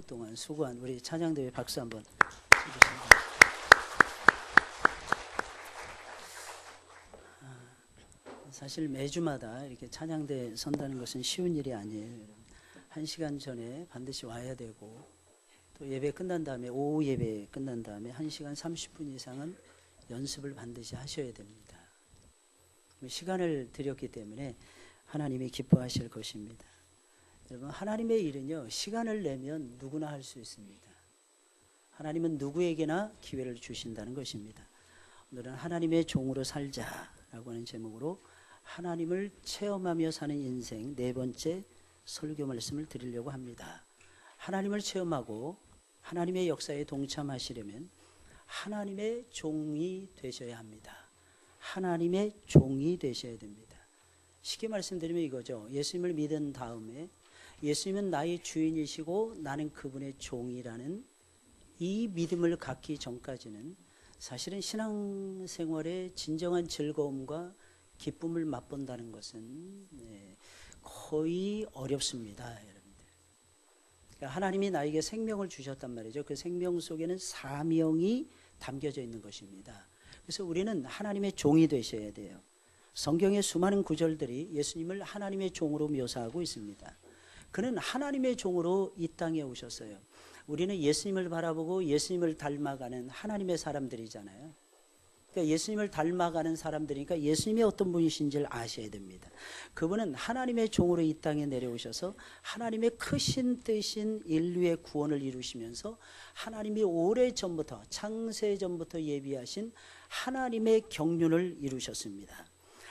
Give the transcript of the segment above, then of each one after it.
동안 수고한 우리 찬양대회 박수 한번 쳐주십니다. 사실 매주마다 이렇게 찬양대 선다는 것은 쉬운 일이 아니에요. 1시간 전에 반드시 와야 되고, 또 예배 끝난 다음에, 오후 예배 끝난 다음에 1시간 30분 이상은 연습을 반드시 하셔야 됩니다. 시간을 드렸기 때문에 하나님이 기뻐하실 것입니다. 여러분, 하나님의 일은요, 시간을 내면 누구나 할 수 있습니다. 하나님은 누구에게나 기회를 주신다는 것입니다. 오늘은 하나님의 종으로 살자라고 하는 제목으로 하나님을 체험하며 사는 인생 네 번째 설교 말씀을 드리려고 합니다. 하나님을 체험하고 하나님의 역사에 동참하시려면 하나님의 종이 되셔야 합니다. 하나님의 종이 되셔야 됩니다. 쉽게 말씀드리면 이거죠. 예수님을 믿은 다음에 예수님은 나의 주인이시고 나는 그분의 종이라는 이 믿음을 갖기 전까지는 사실은 신앙생활의 진정한 즐거움과 기쁨을 맛본다는 것은 거의 어렵습니다, 여러분들. 그러니까 하나님이 나에게 생명을 주셨단 말이죠. 그 생명 속에는 사명이 담겨져 있는 것입니다. 그래서 우리는 하나님의 종이 되셔야 돼요. 성경의 수많은 구절들이 예수님을 하나님의 종으로 묘사하고 있습니다. 그는 하나님의 종으로 이 땅에 오셨어요. 우리는 예수님을 바라보고 예수님을 닮아가는 하나님의 사람들이잖아요. 그러니까 예수님을 닮아가는 사람들이니까 예수님이 어떤 분이신지를 아셔야 됩니다. 그분은 하나님의 종으로 이 땅에 내려오셔서 하나님의 크신 뜻인 인류의 구원을 이루시면서 하나님이 오래전부터 창세전부터 예비하신 하나님의 경륜을 이루셨습니다.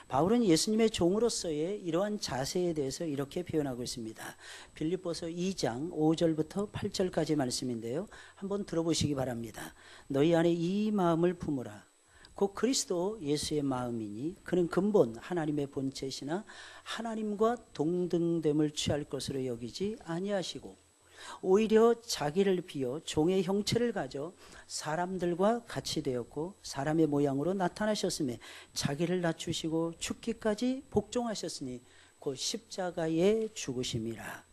바울은 예수님의 종으로서의 이러한 자세에 대해서 이렇게 표현하고 있습니다. 빌립보서 2장 5절부터 8절까지 말씀인데요. 한번 들어보시기 바랍니다. 너희 안에 이 마음을 품으라. 곧 그리스도 예수의 마음이니 그는 근본 하나님의 본체시나 하나님과 동등됨을 취할 것으로 여기지 아니하시고 오히려 자기를 비워 종의 형체를 가져 사람들과 같이 되었고 사람의 모양으로 나타나셨으며 자기를 낮추시고 죽기까지 복종하셨으니 곧 십자가에 죽으심이라.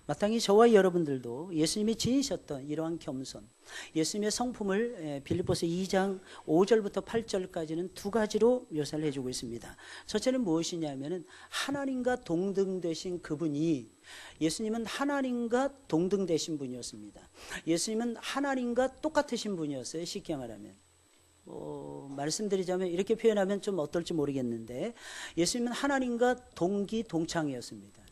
마땅히 저와 여러분들도 예수님이 지니셨던 이러한 겸손, 예수님의 성품을 빌립보서 2장 5절부터 8절까지는 두 가지로 묘사를 해주고 있습니다. 첫째는 무엇이냐면은 하나님과 동등되신 그분이, 예수님은 하나님과 동등되신 분이었습니다. 예수님은 하나님과 똑같으신 분이었어요. 쉽게 말하면. 말씀드리자면 이렇게 표현하면 좀 어떨지 모르겠는데 예수님은 하나님과 동기동창이었습니다.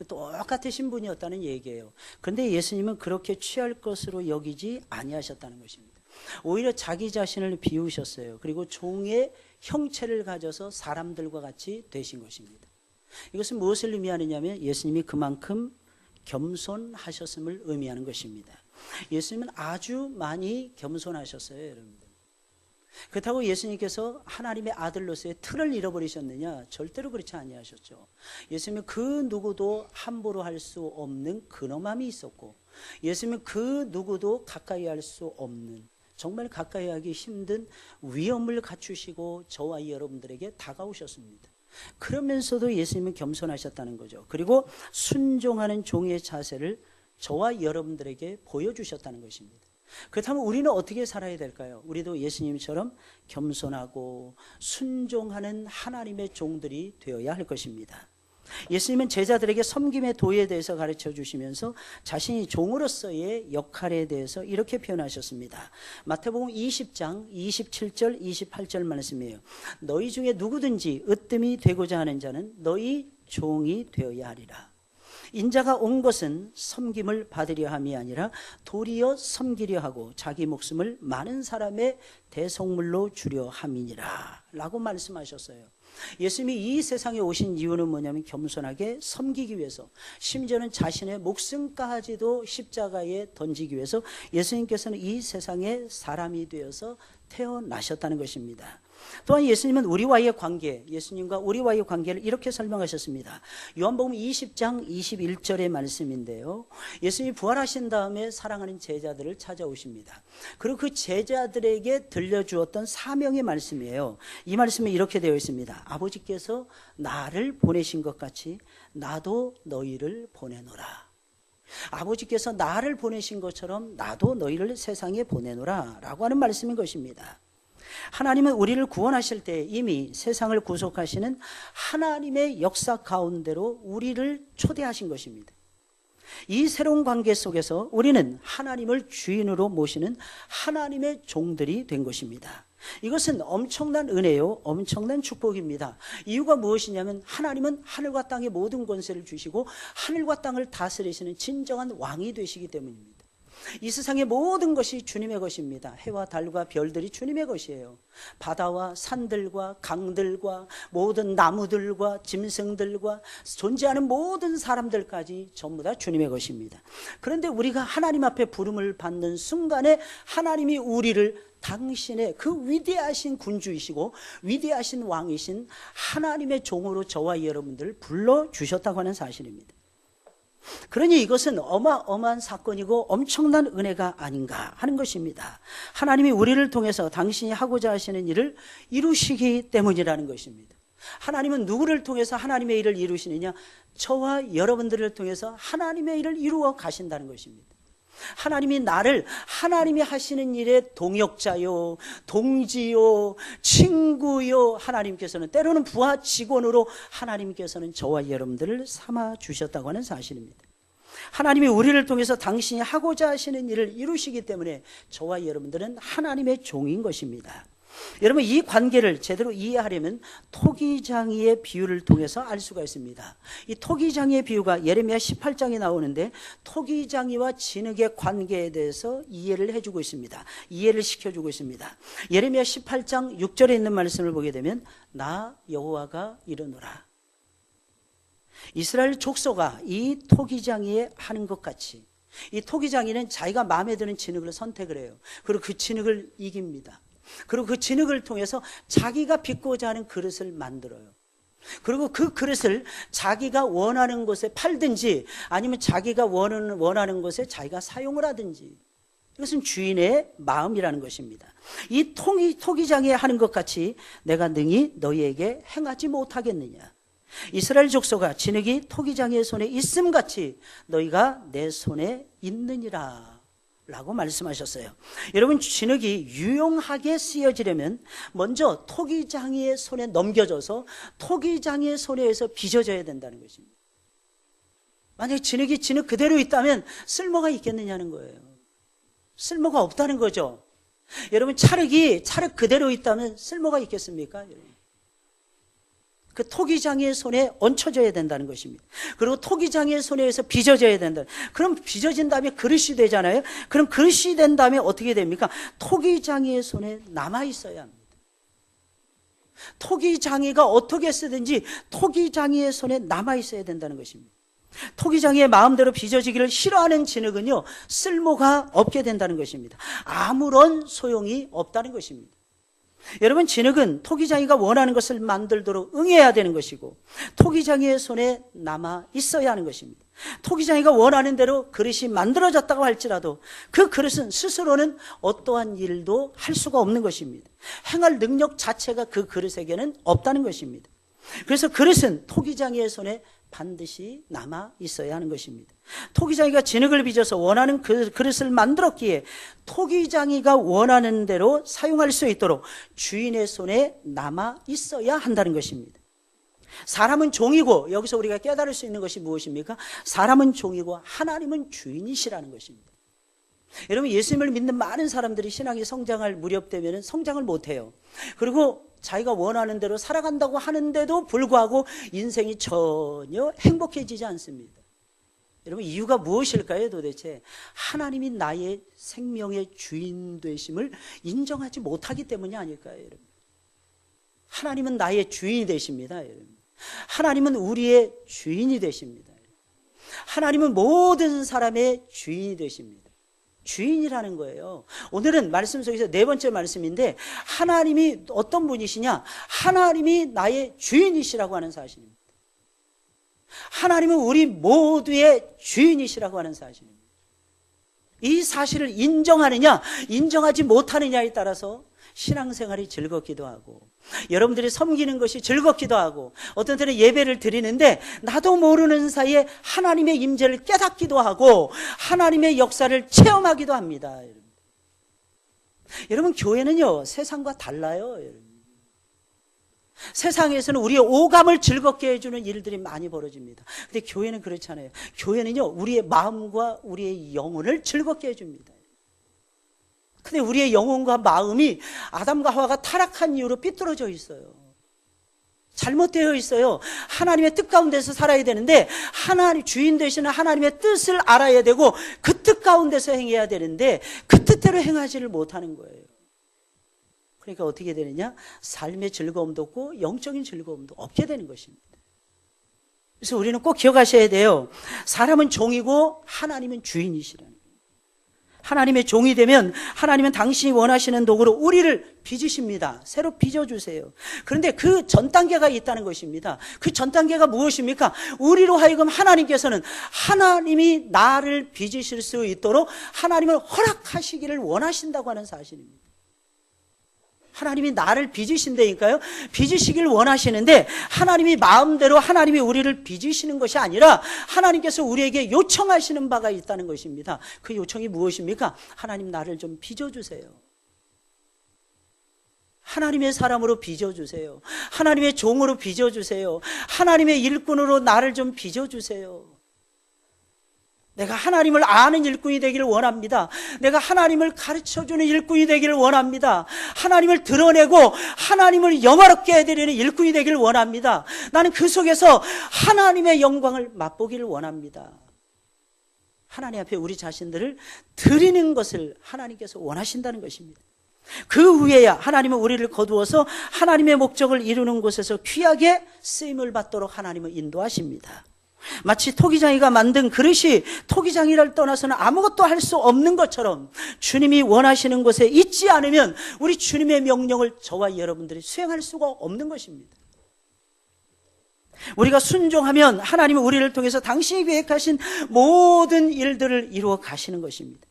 똑같으신 분이었다는 얘기예요. 그런데 예수님은 그렇게 취할 것으로 여기지 아니하셨다는 것입니다. 오히려 자기 자신을 비우셨어요. 그리고 종의 형체를 가져서 사람들과 같이 되신 것입니다. 이것은 무엇을 의미하느냐면 예수님이 그만큼 겸손하셨음을 의미하는 것입니다. 예수님은 아주 많이 겸손하셨어요, 여러분들. 그렇다고 예수님께서 하나님의 아들로서의 틀을 잃어버리셨느냐? 절대로 그렇지 아니하셨죠. 예수님은 그 누구도 함부로 할 수 없는 근엄함이 있었고, 예수님은 그 누구도 가까이 할 수 없는, 정말 가까이 하기 힘든 위엄을 갖추시고 저와 여러분들에게 다가오셨습니다. 그러면서도 예수님은 겸손하셨다는 거죠. 그리고 순종하는 종의 자세를 저와 여러분들에게 보여주셨다는 것입니다. 그렇다면 우리는 어떻게 살아야 될까요? 우리도 예수님처럼 겸손하고 순종하는 하나님의 종들이 되어야 할 것입니다. 예수님은 제자들에게 섬김의 도에 대해서 가르쳐 주시면서 자신이 종으로서의 역할에 대해서 이렇게 표현하셨습니다. 마태복음 20장 27절 28절 말씀이에요. 너희 중에 누구든지 으뜸이 되고자 하는 자는 너희 종이 되어야 하리라. 인자가 온 것은 섬김을 받으려 함이 아니라 도리어 섬기려 하고 자기 목숨을 많은 사람의 대속물로 주려 함이니라 라고 말씀하셨어요. 예수님이 이 세상에 오신 이유는 뭐냐면 겸손하게 섬기기 위해서, 심지어는 자신의 목숨까지도 십자가에 던지기 위해서 예수님께서는 이 세상에 사람이 되어서 태어나셨다는 것입니다. 또한 예수님은 우리와의 관계, 예수님과 우리와의 관계를 이렇게 설명하셨습니다. 요한복음 20장 21절의 말씀인데요. 예수님이 부활하신 다음에 사랑하는 제자들을 찾아오십니다. 그리고 그 제자들에게 들려주었던 사명의 말씀이에요. 이 말씀에 이렇게 되어 있습니다. 아버지께서 나를 보내신 것 같이 나도 너희를 보내노라. 아버지께서 나를 보내신 것처럼 나도 너희를 세상에 보내노라 라고 하는 말씀인 것입니다. 하나님은 우리를 구원하실 때 이미 세상을 구속하시는 하나님의 역사 가운데로 우리를 초대하신 것입니다. 이 새로운 관계 속에서 우리는 하나님을 주인으로 모시는 하나님의 종들이 된 것입니다. 이것은 엄청난 은혜요, 엄청난 축복입니다. 이유가 무엇이냐면 하나님은 하늘과 땅의 모든 권세를 주시고 하늘과 땅을 다스리시는 진정한 왕이 되시기 때문입니다. 이 세상의 모든 것이 주님의 것입니다. 해와 달과 별들이 주님의 것이에요. 바다와 산들과 강들과 모든 나무들과 짐승들과 존재하는 모든 사람들까지 전부 다 주님의 것입니다. 그런데 우리가 하나님 앞에 부름을 받는 순간에 하나님이 우리를 당신의 그 위대하신 군주이시고 위대하신 왕이신 하나님의 종으로 저와 여러분들을 불러주셨다고 하는 사실입니다. 그러니 이것은 어마어마한 사건이고 엄청난 은혜가 아닌가 하는 것입니다. 하나님이 우리를 통해서 당신이 하고자 하시는 일을 이루시기 때문이라는 것입니다. 하나님은 누구를 통해서 하나님의 일을 이루시느냐? 저와 여러분들을 통해서 하나님의 일을 이루어 가신다는 것입니다. 하나님이 나를 하나님이 하시는 일의 동역자요, 동지요, 친구요, 하나님께서는 때로는 부하 직원으로 하나님께서는 저와 여러분들을 삼아 주셨다고 하는 사실입니다. 하나님이 우리를 통해서 당신이 하고자 하시는 일을 이루시기 때문에 저와 여러분들은 하나님의 종인 것입니다. 여러분, 이 관계를 제대로 이해하려면 토기장이의 비유를 통해서 알 수가 있습니다. 이 토기장이의 비유가 예레미야 18장에 나오는데 토기장이와 진흙의 관계에 대해서 이해를 해주고 있습니다. 이해를 시켜주고 있습니다. 예레미야 18장 6절에 있는 말씀을 보게 되면 나 여호와가 이르노라. 이스라엘 족속아 이 토기장이에 하는 것 같이, 이 토기장이는 자기가 마음에 드는 진흙을 선택을 해요. 그리고 그 진흙을 이깁니다. 그리고 그 진흙을 통해서 자기가 빚고자 하는 그릇을 만들어요. 그리고 그 그릇을 자기가 원하는 곳에 팔든지 아니면 자기가 원하는 곳에 자기가 사용을 하든지, 이것은 주인의 마음이라는 것입니다. 이 토기장에 하는 것 같이 내가 능히 너희에게 행하지 못하겠느냐? 이스라엘 족속아 진흙이 토기장의 손에 있음같이 너희가 내 손에 있느니라 라고 말씀하셨어요. 여러분, 진흙이 유용하게 쓰여지려면 먼저 토기장이의 손에 넘겨져서 토기장이의 손에 의해서 빚어져야 된다는 것입니다. 만약에 진흙이 진흙 그대로 있다면 쓸모가 있겠느냐는 거예요. 쓸모가 없다는 거죠. 여러분, 찰흙이 찰흙 그대로 있다면 쓸모가 있겠습니까? 여러분? 그 토기장이의 손에 얹혀져야 된다는 것입니다. 그리고 토기장이의 손에 의해서 빚어져야 된다. 그럼 빚어진 다음에 그릇이 되잖아요. 그럼 그릇이 된 다음에 어떻게 됩니까? 토기장이의 손에 남아 있어야 합니다. 토기장이가 어떻게 쓰든지 토기장이의 손에 남아 있어야 된다는 것입니다. 토기장이의 마음대로 빚어지기를 싫어하는 진흙은요, 쓸모가 없게 된다는 것입니다. 아무런 소용이 없다는 것입니다. 여러분, 진흙은 토기장이가 원하는 것을 만들도록 응해야 되는 것이고 토기장이의 손에 남아 있어야 하는 것입니다. 토기장이가 원하는 대로 그릇이 만들어졌다고 할지라도 그 그릇은 스스로는 어떠한 일도 할 수가 없는 것입니다. 행할 능력 자체가 그 그릇에게는 없다는 것입니다. 그래서 그릇은 토기장이의 손에 반드시 남아 있어야 하는 것입니다. 토기장이가 진흙을 빚어서 원하는 그 그릇을 만들었기에 토기장이가 원하는 대로 사용할 수 있도록 주인의 손에 남아 있어야 한다는 것입니다. 사람은 종이고, 여기서 우리가 깨달을 수 있는 것이 무엇입니까? 사람은 종이고 하나님은 주인이시라는 것입니다. 여러분, 예수님을 믿는 많은 사람들이 신앙이 성장할 무렵 되면 성장을 못해요. 그리고 자기가 원하는 대로 살아간다고 하는데도 불구하고 인생이 전혀 행복해지지 않습니다. 여러분, 이유가 무엇일까요? 도대체 하나님이 나의 생명의 주인 되심을 인정하지 못하기 때문이 아닐까요? 여러분, 하나님은 나의 주인이 되십니다. 여러분, 하나님은 우리의 주인이 되십니다. 하나님은 모든 사람의 주인이 되십니다. 주인이라는 거예요. 오늘은 말씀 속에서 네 번째 말씀인데, 하나님이 어떤 분이시냐? 하나님이 나의 주인이시라고 하는 사실입니다. 하나님은 우리 모두의 주인이시라고 하는 사실입니다. 이 사실을 인정하느냐 인정하지 못하느냐에 따라서 신앙생활이 즐겁기도 하고 여러분들이 섬기는 것이 즐겁기도 하고 어떤 때는 예배를 드리는데 나도 모르는 사이에 하나님의 임재를 깨닫기도 하고 하나님의 역사를 체험하기도 합니다. 여러분 교회는요 세상과 달라요. 세상에서는 우리의 오감을 즐겁게 해주는 일들이 많이 벌어집니다. 근데 교회는 그렇지 않아요. 교회는요 우리의 마음과 우리의 영혼을 즐겁게 해줍니다. 근데 우리의 영혼과 마음이 아담과 하와가 타락한 이후로 삐뚤어져 있어요. 잘못되어 있어요. 하나님의 뜻 가운데서 살아야 되는데 하나님 주인 되시는 하나님의 뜻을 알아야 되고 그 뜻 가운데서 행해야 되는데 그 뜻대로 행하지를 못하는 거예요. 그러니까 어떻게 되느냐? 삶의 즐거움도 없고 영적인 즐거움도 없게 되는 것입니다. 그래서 우리는 꼭 기억하셔야 돼요. 사람은 종이고 하나님은 주인이시라는 거예요. 하나님의 종이 되면 하나님은 당신이 원하시는 도구로 우리를 빚으십니다. 새로 빚어주세요. 그런데 그 전 단계가 있다는 것입니다. 그 전 단계가 무엇입니까? 우리로 하여금 하나님께서는 하나님이 나를 빚으실 수 있도록 하나님을 허락하시기를 원하신다고 하는 사실입니다. 하나님이 나를 빚으신다니까요. 빚으시길 원하시는데 하나님이 마음대로 하나님이 우리를 빚으시는 것이 아니라 하나님께서 우리에게 요청하시는 바가 있다는 것입니다. 그 요청이 무엇입니까? 하나님 나를 좀 빚어주세요. 하나님의 사람으로 빚어주세요. 하나님의 종으로 빚어주세요. 하나님의 일꾼으로 나를 좀 빚어주세요. 내가 하나님을 아는 일꾼이 되기를 원합니다. 내가 하나님을 가르쳐주는 일꾼이 되기를 원합니다. 하나님을 드러내고 하나님을 영화롭게 해드리는 일꾼이 되기를 원합니다. 나는 그 속에서 하나님의 영광을 맛보기를 원합니다. 하나님 앞에 우리 자신들을 드리는 것을 하나님께서 원하신다는 것입니다. 그 후에야 하나님은 우리를 거두어서 하나님의 목적을 이루는 곳에서 귀하게 쓰임을 받도록 하나님은 인도하십니다. 마치 토기장이가 만든 그릇이 토기장이를 떠나서는 아무것도 할 수 없는 것처럼 주님이 원하시는 곳에 있지 않으면 우리 주님의 명령을 저와 여러분들이 수행할 수가 없는 것입니다. 우리가 순종하면 하나님은 우리를 통해서 당신이 계획하신 모든 일들을 이루어 가시는 것입니다.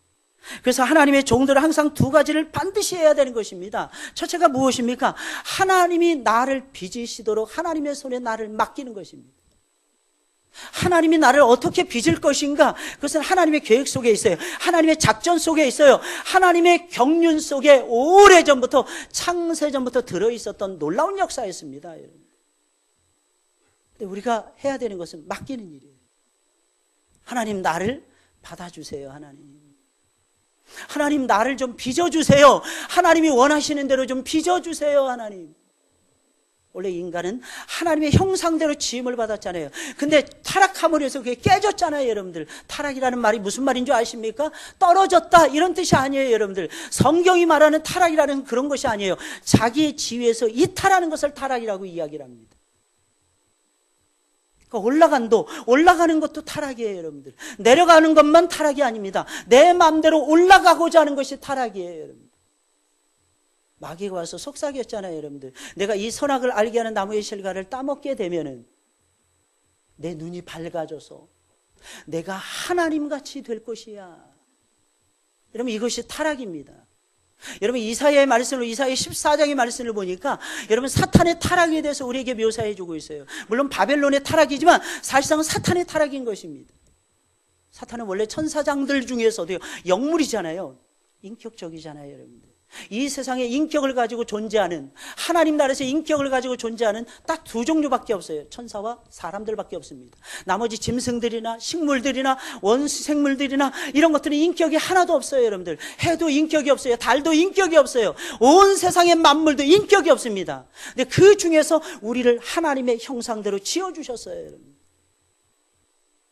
그래서 하나님의 종들은 항상 두 가지를 반드시 해야 되는 것입니다. 첫째가 무엇입니까? 하나님이 나를 빚으시도록 하나님의 손에 나를 맡기는 것입니다. 하나님이 나를 어떻게 빚을 것인가? 그것은 하나님의 계획 속에 있어요. 하나님의 작전 속에 있어요. 하나님의 경륜 속에 오래전부터 창세전부터 들어있었던 놀라운 역사였습니다. 근데 우리가 해야 되는 것은 맡기는 일이에요. 하나님 나를 받아주세요. 하나님 나를 좀 빚어주세요. 하나님이 원하시는 대로 좀 빚어주세요. 하나님. 원래 인간은 하나님의 형상대로 지음을 받았잖아요. 근데 타락함으로 해서 그게 깨졌잖아요. 여러분들 타락이라는 말이 무슨 말인 줄 아십니까? 떨어졌다 이런 뜻이 아니에요. 여러분들 성경이 말하는 타락이라는 그런 것이 아니에요. 자기의 지위에서 이탈하는 것을 타락이라고 이야기를 합니다. 그러니까 올라가는 것도 타락이에요. 여러분들 내려가는 것만 타락이 아닙니다. 내 마음대로 올라가고자 하는 것이 타락이에요. 여러분들 마귀가 와서 속삭였잖아요. 여러분들 내가 이 선악을 알게 하는 나무의 실과를 따먹게 되면은 내 눈이 밝아져서 내가 하나님같이 될 것이야. 여러분 이것이 타락입니다. 여러분 이사야의 말씀을 이사야 14장의 말씀을 보니까 여러분 사탄의 타락에 대해서 우리에게 묘사해 주고 있어요. 물론 바벨론의 타락이지만 사실상 사탄의 타락인 것입니다. 사탄은 원래 천사장들 중에서도 영물이잖아요. 인격적이잖아요. 여러분들 이 세상에 인격을 가지고 존재하는 하나님 나라에서 인격을 가지고 존재하는 딱 두 종류밖에 없어요. 천사와 사람들밖에 없습니다. 나머지 짐승들이나 식물들이나 원시 생물들이나 이런 것들은 인격이 하나도 없어요. 여러분들 해도 인격이 없어요. 달도 인격이 없어요. 온 세상의 만물도 인격이 없습니다. 근데 그 중에서 우리를 하나님의 형상대로 지어주셨어요. 여러분.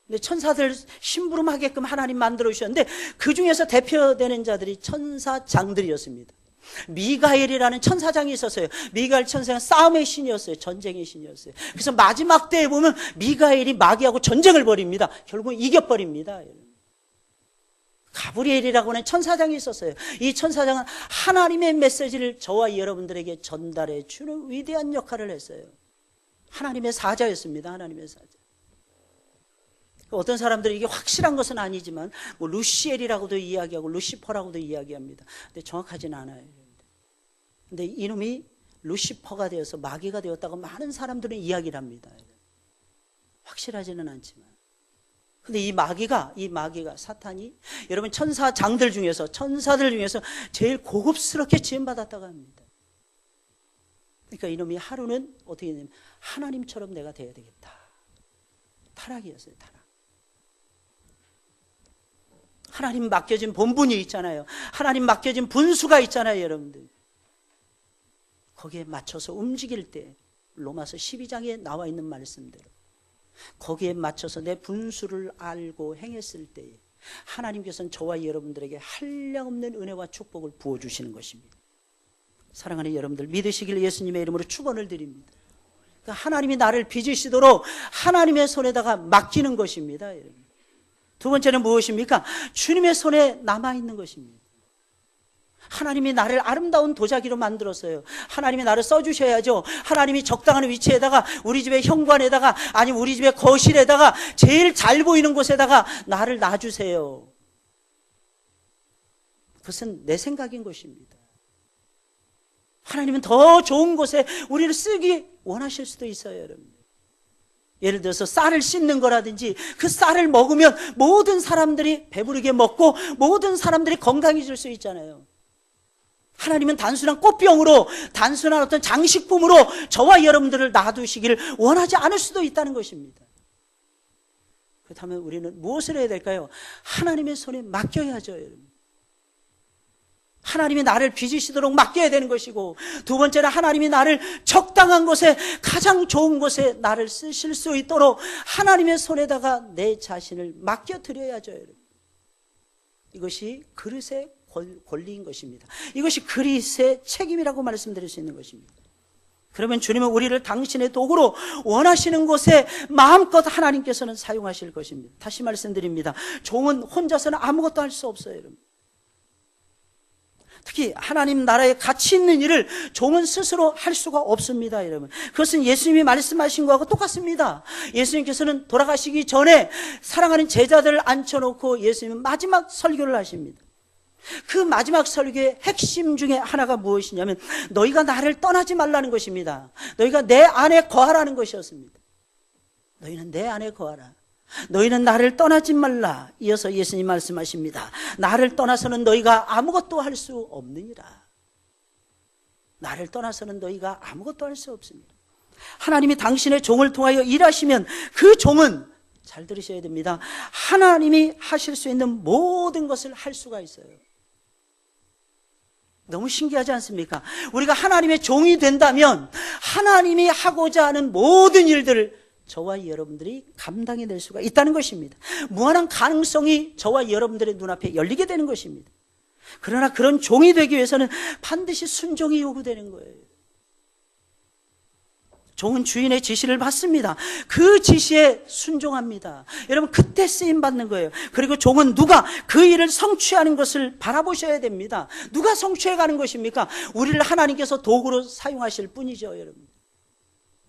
근데 천사들 심부름하게끔 하나님 만들어 주셨는데 그 중에서 대표되는 자들이 천사장들이었습니다. 미가엘이라는 천사장이 있었어요. 미가엘 천사는 싸움의 신이었어요. 전쟁의 신이었어요. 그래서 마지막 때에 보면 미가엘이 마귀하고 전쟁을 벌입니다. 결국 이겨버립니다. 가브리엘이라고 하는 천사장이 있었어요. 이 천사장은 하나님의 메시지를 저와 여러분들에게 전달해 주는 위대한 역할을 했어요. 하나님의 사자였습니다. 하나님의 사자. 어떤 사람들이 이게 확실한 것은 아니지만 뭐 루시엘이라고도 이야기하고 루시퍼라고도 이야기합니다. 근데 정확하진 않아요. 근데 이놈이 루시퍼가 되어서 마귀가 되었다고 많은 사람들은 이야기를 합니다. 확실하지는 않지만. 근데 이 마귀가 사탄이 여러분 천사들 중에서 제일 고급스럽게 지음받았다고 합니다. 그러니까 이놈이 하루는 어떻게 되냐면 하나님처럼 내가 돼야 되겠다. 타락이었어요. 타락. 하나님 맡겨진 본분이 있잖아요. 하나님 맡겨진 분수가 있잖아요, 여러분들. 거기에 맞춰서 움직일 때 로마서 12장에 나와 있는 말씀대로 거기에 맞춰서 내 분수를 알고 행했을 때에 하나님께서는 저와 여러분들에게 한량없는 은혜와 축복을 부어주시는 것입니다. 사랑하는 여러분들, 믿으시길 예수님의 이름으로 축원을 드립니다. 그러니까 하나님이 나를 빚으시도록 하나님의 손에다가 맡기는 것입니다. 여러분. 두 번째는 무엇입니까? 주님의 손에 남아있는 것입니다. 하나님이 나를 아름다운 도자기로 만들었어요. 하나님이 나를 써주셔야죠. 하나님이 적당한 위치에다가 우리 집의 현관에다가 아니면 우리 집의 거실에다가 제일 잘 보이는 곳에다가 나를 놔주세요. 그것은 내 생각인 것입니다. 하나님은 더 좋은 곳에 우리를 쓰기 원하실 수도 있어요, 여러분. 예를 들어서 쌀을 씻는 거라든지 그 쌀을 먹으면 모든 사람들이 배부르게 먹고 모든 사람들이 건강해질 수 있잖아요. 하나님은 단순한 꽃병으로 단순한 어떤 장식품으로 저와 여러분들을 놔두시기를 원하지 않을 수도 있다는 것입니다. 그렇다면 우리는 무엇을 해야 될까요? 하나님의 손에 맡겨야죠, 여러분. 하나님이 나를 빚으시도록 맡겨야 되는 것이고, 두 번째는 하나님이 나를 적당한 곳에 가장 좋은 곳에 나를 쓰실 수 있도록 하나님의 손에다가 내 자신을 맡겨드려야죠, 여러분. 이것이 그릇의 권리인 것입니다. 이것이 그리스의 책임이라고 말씀드릴 수 있는 것입니다. 그러면 주님은 우리를 당신의 도구로 원하시는 곳에 마음껏 하나님께서는 사용하실 것입니다. 다시 말씀드립니다. 종은 혼자서는 아무것도 할 수 없어요, 여러분. 특히 하나님 나라에 가치 있는 일을 종은 스스로 할 수가 없습니다, 여러분. 그것은 예수님이 말씀하신 것하고 똑같습니다. 예수님께서는 돌아가시기 전에 사랑하는 제자들을 앉혀놓고 예수님은 마지막 설교를 하십니다. 그 마지막 설교의 핵심 중에 하나가 무엇이냐면 너희가 나를 떠나지 말라는 것입니다. 너희가 내 안에 거하라는 것이었습니다. 너희는 내 안에 거하라. 너희는 나를 떠나지 말라. 이어서 예수님 말씀하십니다. 나를 떠나서는 너희가 아무것도 할 수 없느니라. 나를 떠나서는 너희가 아무것도 할 수 없습니다. 하나님이 당신의 종을 통하여 일하시면 그 종은 잘 들으셔야 됩니다. 하나님이 하실 수 있는 모든 것을 할 수가 있어요. 너무 신기하지 않습니까? 우리가 하나님의 종이 된다면 하나님이 하고자 하는 모든 일들을 저와 여러분들이 감당해낼 수가 있다는 것입니다. 무한한 가능성이 저와 여러분들의 눈앞에 열리게 되는 것입니다. 그러나 그런 종이 되기 위해서는 반드시 순종이 요구되는 거예요. 종은 주인의 지시를 받습니다. 그 지시에 순종합니다. 여러분, 그때 쓰임받는 거예요. 그리고 종은 누가 그 일을 성취하는 것을 바라보셔야 됩니다. 누가 성취해가는 것입니까? 우리를 하나님께서 도구로 사용하실 뿐이죠, 여러분.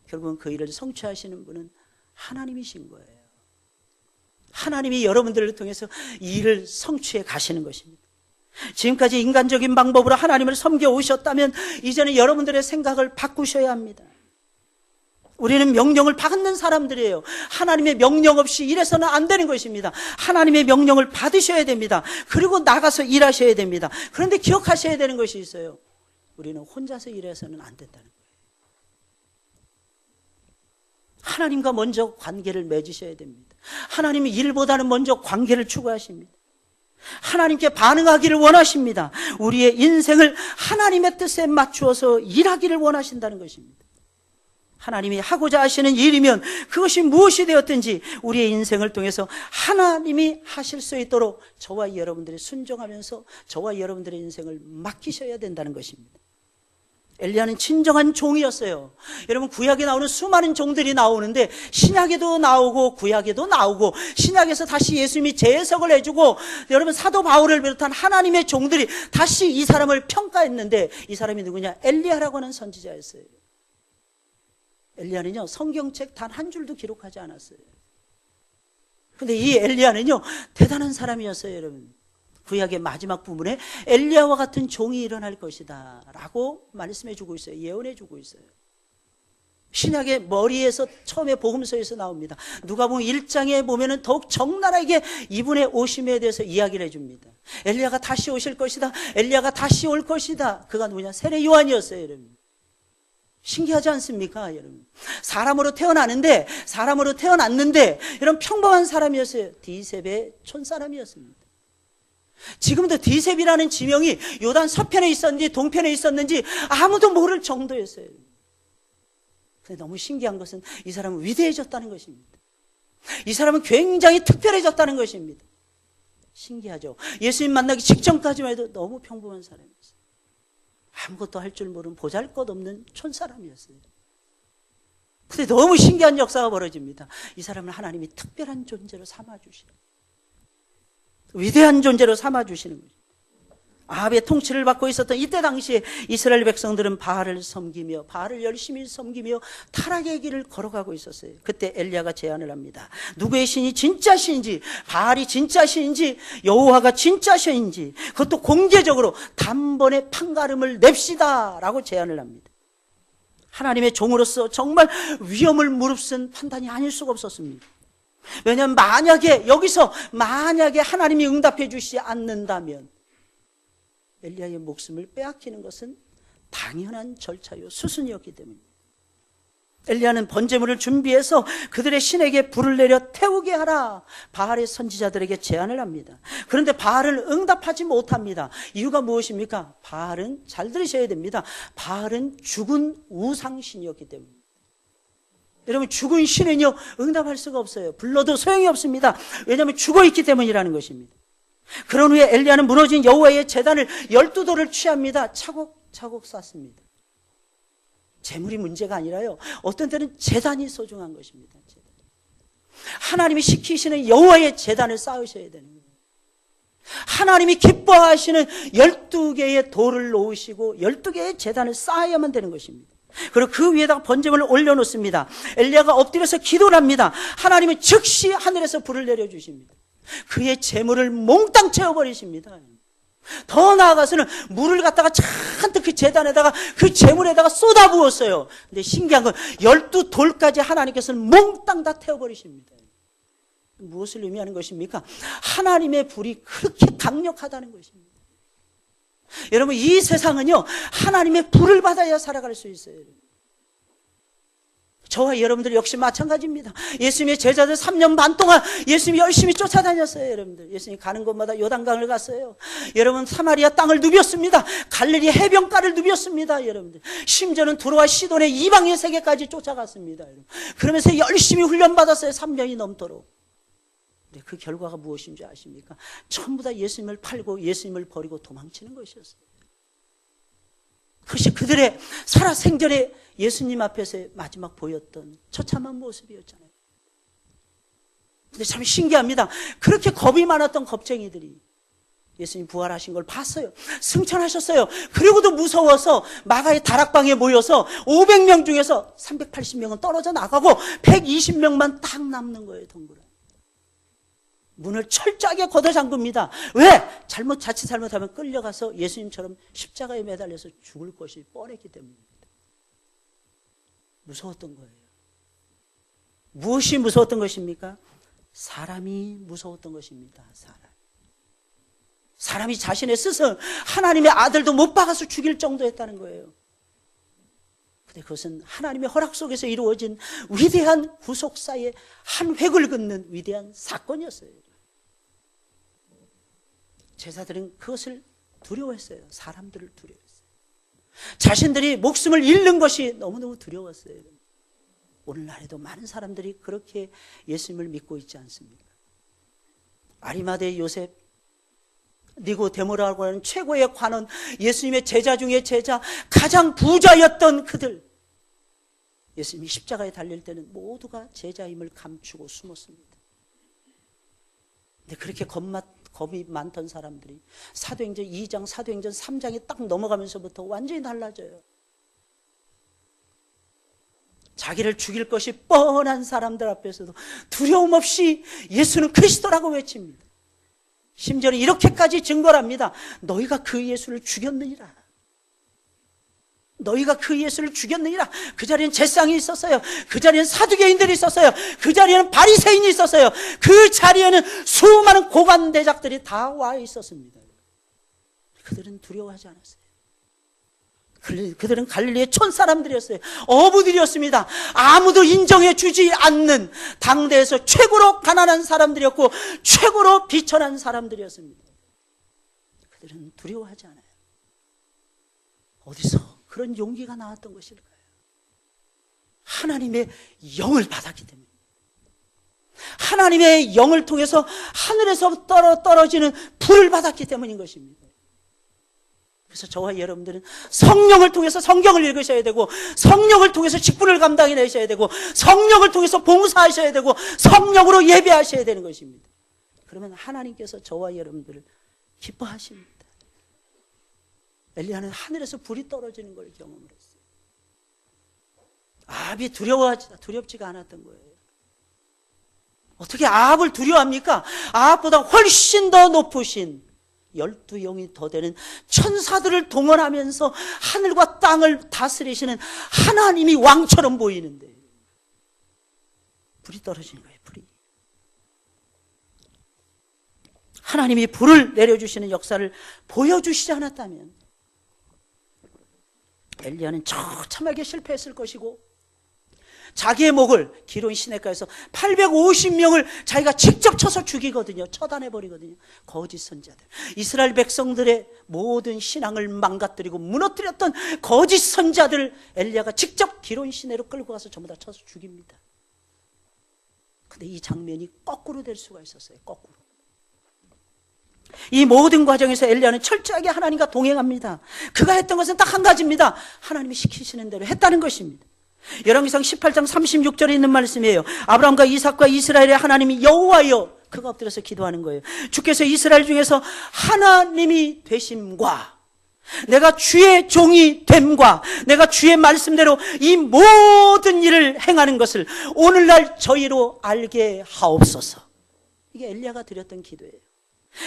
결국은 그 일을 성취하시는 분은 하나님이신 거예요. 하나님이 여러분들을 통해서 이 일을 성취해 가시는 것입니다. 지금까지 인간적인 방법으로 하나님을 섬겨 오셨다면 이제는 여러분들의 생각을 바꾸셔야 합니다. 우리는 명령을 받는 사람들이에요. 하나님의 명령 없이 일해서는 안 되는 것입니다. 하나님의 명령을 받으셔야 됩니다. 그리고 나가서 일하셔야 됩니다. 그런데 기억하셔야 되는 것이 있어요. 우리는 혼자서 일해서는 안 된다는 거예요. 하나님과 먼저 관계를 맺으셔야 됩니다. 하나님이 일보다는 먼저 관계를 추구하십니다. 하나님께 반응하기를 원하십니다. 우리의 인생을 하나님의 뜻에 맞추어서 일하기를 원하신다는 것입니다. 하나님이 하고자 하시는 일이면 그것이 무엇이 되었든지 우리의 인생을 통해서 하나님이 하실 수 있도록 저와 여러분들이 순종하면서 저와 여러분들의 인생을 맡기셔야 된다는 것입니다. 엘리야는 진정한 종이었어요. 여러분, 구약에 나오는 수많은 종들이 나오는데 신약에도 나오고 구약에도 나오고 신약에서 다시 예수님이 재해석을 해주고 여러분, 사도 바울을 비롯한 하나님의 종들이 다시 이 사람을 평가했는데 이 사람이 누구냐? 엘리야라고 하는 선지자였어요. 엘리야는요, 성경책 단 한 줄도 기록하지 않았어요. 근데 이 엘리야는요, 대단한 사람이었어요, 여러분. 구약의 마지막 부분에 엘리야와 같은 종이 일어날 것이다 라고 말씀해 주고 있어요. 예언해 주고 있어요. 신약의 머리에서 처음에 복음서에서 나옵니다. 누가복음 1장에 보면은 더욱 적나라하게 이분의 오심에 대해서 이야기를 해줍니다. 엘리야가 다시 오실 것이다. 엘리야가 다시 올 것이다. 그가 누구냐? 세례 요한이었어요, 여러분. 신기하지 않습니까, 여러분? 사람으로 태어났는데 이런 평범한 사람이었어요. 디셉의 촌사람이었습니다. 지금도 디셉이라는 지명이 요단 서편에 있었는지 동편에 있었는지 아무도 모를 정도였어요. 근데 너무 신기한 것은 이 사람은 위대해졌다는 것입니다. 이 사람은 굉장히 특별해졌다는 것입니다. 신기하죠? 예수님 만나기 직전까지만 해도 너무 평범한 사람이었어요. 아무것도 할 줄 모르는 보잘것없는 촌사람이었어요. 근데 너무 신기한 역사가 벌어집니다. 이 사람을 하나님이 특별한 존재로 삼아주시는, 위대한 존재로 삼아주시는 거죠. 아합의 통치를 받고 있었던 이때 당시에 이스라엘 백성들은 바알을 섬기며 바알을 열심히 섬기며 타락의 길을 걸어가고 있었어요. 그때 엘리야가 제안을 합니다. 누구의 신이 진짜 신인지, 바알이 진짜 신인지, 여호와가 진짜 신인지 그것도 공개적으로 단번에 판가름을 냅시다 라고 제안을 합니다. 하나님의 종으로서 정말 위험을 무릅쓴 판단이 아닐 수가 없었습니다. 왜냐하면 여기서 만약에 하나님이 응답해 주시지 않는다면 엘리야의 목숨을 빼앗기는 것은 당연한 절차요, 수순이었기 때문입니다. 엘리야는 번제물을 준비해서 그들의 신에게 불을 내려 태우게 하라, 바알의 선지자들에게 제안을 합니다. 그런데 바알은 응답하지 못합니다. 이유가 무엇입니까? 바알은, 잘 들으셔야 됩니다, 바알은 죽은 우상신이었기 때문입니다. 여러분, 죽은 신은요 응답할 수가 없어요. 불러도 소용이 없습니다. 왜냐하면 죽어있기 때문이라는 것입니다. 그런 후에 엘리야는 무너진 여호와의 제단을 12돌을 취합니다. 차곡차곡 쌓습니다. 재물이 문제가 아니라요, 어떤 때는 제단이 소중한 것입니다. 제단. 하나님이 시키시는 여호와의 제단을 쌓으셔야 되는 거예요. 하나님이 기뻐하시는 12개의 돌을 놓으시고 12개의 제단을 쌓아야만 되는 것입니다. 그리고 그 위에다가 번제물을 올려놓습니다. 엘리야가 엎드려서 기도를 합니다. 하나님은 즉시 하늘에서 불을 내려주십니다. 그의 재물을 몽땅 채워버리십니다. 더 나아가서는 물을 갖다가 잔뜩 그 제단에다가 그 재물에다가 쏟아부었어요. 근데 신기한 건 12돌까지 하나님께서는 몽땅 다 태워버리십니다. 무엇을 의미하는 것입니까? 하나님의 불이 그렇게 강력하다는 것입니다. 여러분, 이 세상은요 하나님의 불을 받아야 살아갈 수 있어요. 저와 여러분들 역시 마찬가지입니다. 예수님의 제자들 3년 반 동안 예수님이 열심히 쫓아다녔어요. 여러분들, 예수님이 가는 곳마다 요단강을 갔어요. 여러분, 사마리아 땅을 누볐습니다. 갈릴리 해변가를 누볐습니다. 여러분들, 심지어는 두로와 시돈의 이방인 세계까지 쫓아갔습니다. 여러분. 그러면서 열심히 훈련받았어요. 3년이 넘도록. 근데 그 결과가 무엇인지 아십니까? 전부 다 예수님을 팔고 예수님을 버리고 도망치는 것이었어요. 그것이 그들의 살아생전에 예수님 앞에서 마지막 보였던 처참한 모습이었잖아요. 근데 참 신기합니다. 그렇게 겁이 많았던 겁쟁이들이 예수님 부활하신 걸 봤어요. 승천하셨어요. 그리고도 무서워서 마가의 다락방에 모여서 500명 중에서 380명은 떨어져 나가고 120명만 딱 남는 거예요. 동그란 문을 철저하게 걷어잠굽니다. 왜? 자칫 잘못하면 끌려가서 예수님처럼 십자가에 매달려서 죽을 것이 뻔했기 때문입니다. 무서웠던 거예요. 무엇이 무서웠던 것입니까? 사람이 무서웠던 것입니다. 사람이 자신의 스승 하나님의 아들도 못 박아서 죽일 정도였다는 거예요. 근데 그것은 하나님의 허락 속에서 이루어진 위대한 구속사의 한 획을 긋는 위대한 사건이었어요. 제자들은 그것을 두려워했어요. 사람들을 두려워했어요. 자신들이 목숨을 잃는 것이 너무너무 두려웠어요. 오늘날에도 많은 사람들이 그렇게 예수님을 믿고 있지 않습니까? 아리마대 요셉, 니고데모라고 하는 최고의 관원, 예수님의 제자 중에 제자, 가장 부자였던 그들, 예수님이 십자가에 달릴 때는 모두가 제자임을 감추고 숨었습니다. 근데 그렇게 겁이 많던 사람들이 사도행전 2장, 사도행전 3장이 딱 넘어가면서부터 완전히 달라져요. 자기를 죽일 것이 뻔한 사람들 앞에서도 두려움 없이 예수는 그리스도라고 외칩니다. 심지어는 이렇게까지 증거를 합니다. 너희가 그 예수를 죽였느니라. 너희가 그 예수를 죽였느니라. 그 자리엔 제사장이 있었어요. 그 자리엔 사두개인들이 있었어요. 그 자리에는 바리새인이 있었어요. 그 자리에는 수많은 고관대작들이 다 와 있었습니다. 그들은 두려워하지 않았어요. 그들은 갈릴리의 촌사람들이었어요. 어부들이었습니다. 아무도 인정해 주지 않는 당대에서 최고로 가난한 사람들이었고 최고로 비천한 사람들이었습니다. 그들은 두려워하지 않아요. 어디서 그런 용기가 나왔던 것일까요? 하나님의 영을 받았기 때문에, 하나님의 영을 통해서 하늘에서 떨어지는 불을 받았기 때문인 것입니다. 그래서 저와 여러분들은 성령을 통해서 성경을 읽으셔야 되고, 성령을 통해서 직분을 감당해내셔야 되고, 성령을 통해서 봉사하셔야 되고, 성령으로 예배하셔야 되는 것입니다. 그러면 하나님께서 저와 여러분들을 기뻐하십니다. 엘리야는 하늘에서 불이 떨어지는 걸 경험을 했어요. 아합이 두렵지가 않았던 거예요. 어떻게 아합을 두려워합니까? 아합보다 훨씬 더 높으신 12영이 더 되는 천사들을 동원하면서 하늘과 땅을 다스리시는 하나님이 왕처럼 보이는데 불이 떨어지는 거예요. 불이. 하나님이 불을 내려주시는 역사를 보여주시지 않았다면 엘리야는 처참하게 실패했을 것이고, 자기의 목을 기론 시내가에서 850명을 자기가 직접 쳐서 죽이거든요. 처단해버리거든요. 거짓 선자들, 이스라엘 백성들의 모든 신앙을 망가뜨리고 무너뜨렸던 거짓 선자들을 엘리야가 직접 기론 시내로 끌고 가서 전부 다 쳐서 죽입니다. 근데 이 장면이 거꾸로 될 수가 있었어요. 거꾸로. 이 모든 과정에서 엘리야는 철저하게 하나님과 동행합니다. 그가 했던 것은 딱 한 가지입니다. 하나님이 시키시는 대로 했다는 것입니다. 열왕기상 18장 36절에 있는 말씀이에요. 아브라함과 이삭과 이스라엘의 하나님이 여호와여, 그가 엎드려서 기도하는 거예요. 주께서 이스라엘 중에서 하나님이 되심과 내가 주의 종이 됨과 내가 주의 말씀대로 이 모든 일을 행하는 것을 오늘날 저희로 알게 하옵소서. 이게 엘리야가 드렸던 기도예요.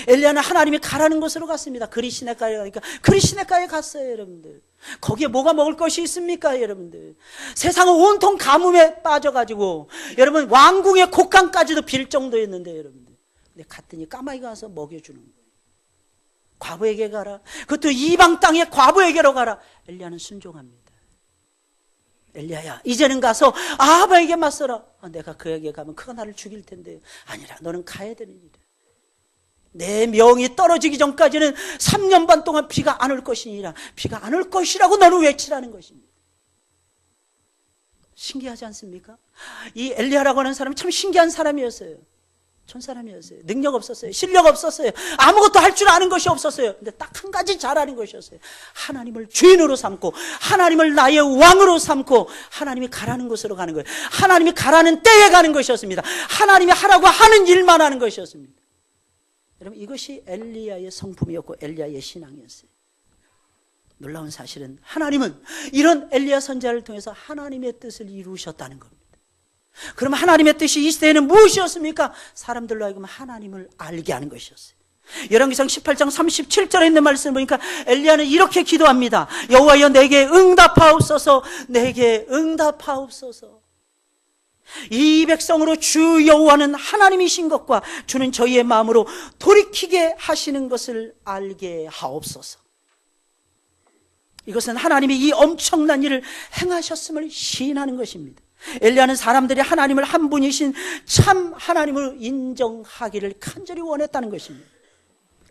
엘리야는 하나님이 가라는 곳으로 갔습니다. 그리 시내가에 가니까 그리 시내가에 갔어요. 여러분들, 거기에 뭐가 먹을 것이 있습니까? 여러분들, 세상은 온통 가뭄에 빠져가지고 여러분 왕궁의 곡간까지도 빌 정도였는데, 여러분들, 근데 갔더니 까마귀가 와서 먹여주는 거예요. 과부에게 가라, 그것도 이방 땅의 과부에게로 가라. 엘리야는 순종합니다. 엘리야야, 이제는 가서 아합에게 맞서라. 내가 그에게 가면 그가 나를 죽일 텐데. 아니라 너는 가야 되는 일이야. 내 명이 떨어지기 전까지는 3년 반 동안 비가 안 올 것이니라. 비가 안 올 것이라고 너는 외치라는 것입니다. 신기하지 않습니까? 이 엘리야라고 하는 사람은 참 신기한 사람이었어요. 촌사람이었어요. 능력 없었어요. 실력 없었어요. 아무것도 할 줄 아는 것이 없었어요. 근데 딱 한 가지 잘하는 것이었어요. 하나님을 주인으로 삼고 하나님을 나의 왕으로 삼고 하나님이 가라는 곳으로 가는 거예요. 하나님이 가라는 때에 가는 것이었습니다. 하나님이 하라고 하는 일만 하는 것이었습니다. 여러분, 이것이 엘리야의 성품이었고 엘리야의 신앙이었어요. 놀라운 사실은 하나님은 이런 엘리야 선지자를 통해서 하나님의 뜻을 이루셨다는 겁니다. 그럼 하나님의 뜻이 이 시대에는 무엇이었습니까? 사람들로 하여금 하나님을 알게 하는 것이었어요. 열왕기상 18장 37절에 있는 말씀을 보니까 엘리야는 이렇게 기도합니다. 여호와여, 내게 응답하옵소서, 내게 응답하옵소서. 이 백성으로 주 여호와는 하나님이신 것과 주는 저희의 마음으로 돌이키게 하시는 것을 알게 하옵소서. 이것은 하나님이 이 엄청난 일을 행하셨음을 시인하는 것입니다. 엘리야는 사람들이 하나님을 한 분이신 참 하나님을 인정하기를 간절히 원했다는 것입니다.